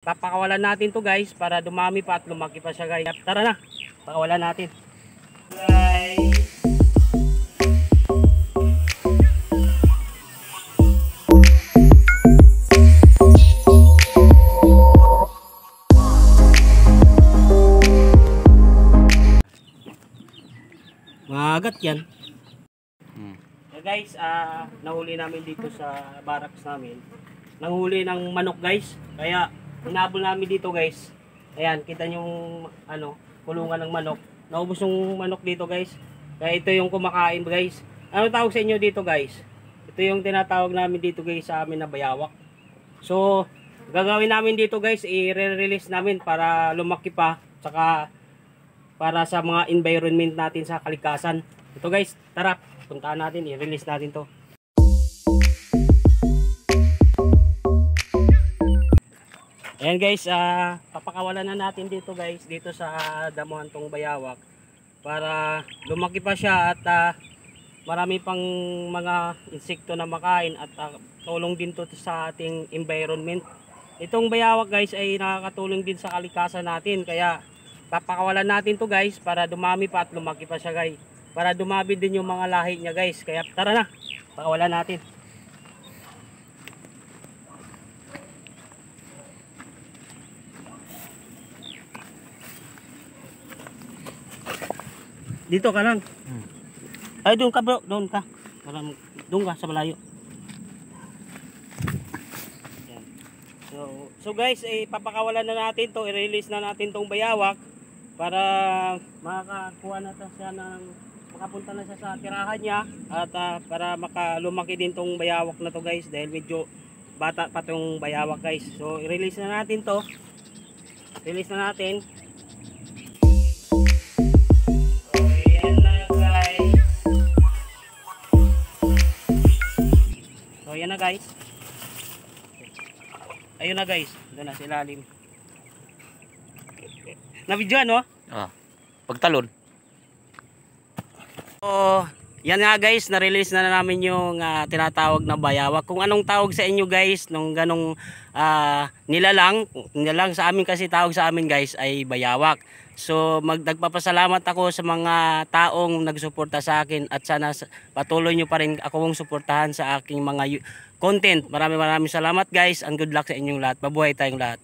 Papakawalan natin to guys para dumami pa at lumaki pa siya guys. Tara na, pakawalan natin. Guys. Magat yan. Guys, nahuli namin dito sa barracks namin. Nanghuli ng manok guys. Kaya hinabol namin dito guys. Ayan, kita nyo kulungan ng manok. Naubos yung manok dito guys. Kaya ito yung kumakain guys. Ano tawag sa inyo dito guys? Ito yung tinatawag namin dito guys sa amin na bayawak. So, gagawin namin dito guys, i-release namin para lumaki pa. Tsaka para sa mga environment natin sa kalikasan. Ito guys, tara, puntaan natin, i-release natin to. Ayan guys, papakawalan na natin dito guys, dito sa damuhan tong bayawak. Para lumaki pa siya at marami pang mga insekto na makain at tulong din to sa ating environment. Itong bayawak guys ay nakakatulong din sa kalikasan natin, kaya papakawalan natin to guys para dumami pa at lumaki pa siya guys. Para dumabi din yung mga lahi niya guys. Kaya tara na, pakawalan natin. Dito ka lang. Ay doon ka bro, doon ka. Doon ka sa malayo. So guys, papakawalan na natin to, i-release na natin tong bayawak para makakuha na siya ng makapunta na siya sa tirahan niya at para makalumaki din tong bayawak na to guys dahil medyo bata pa tong bayawak guys. So i-release na natin to. Release na natin. So yan na guys. So yan na guys. Ayun na guys, doon na sa ilalim. Na-video no? Pagtalon. So, yan nga guys, na-release na namin yung tinatawag na bayawak. Kung anong tawag sa inyo guys, nung ganong nilalang sa amin kasi tawag sa amin guys ay bayawak. So, nagpapasalamat ako sa mga taong nagsuporta sa akin at sana patuloy nyo pa rin akong suportahan sa aking mga content. Maraming salamat guys and good luck sa inyong lahat. Mabuhay tayong lahat.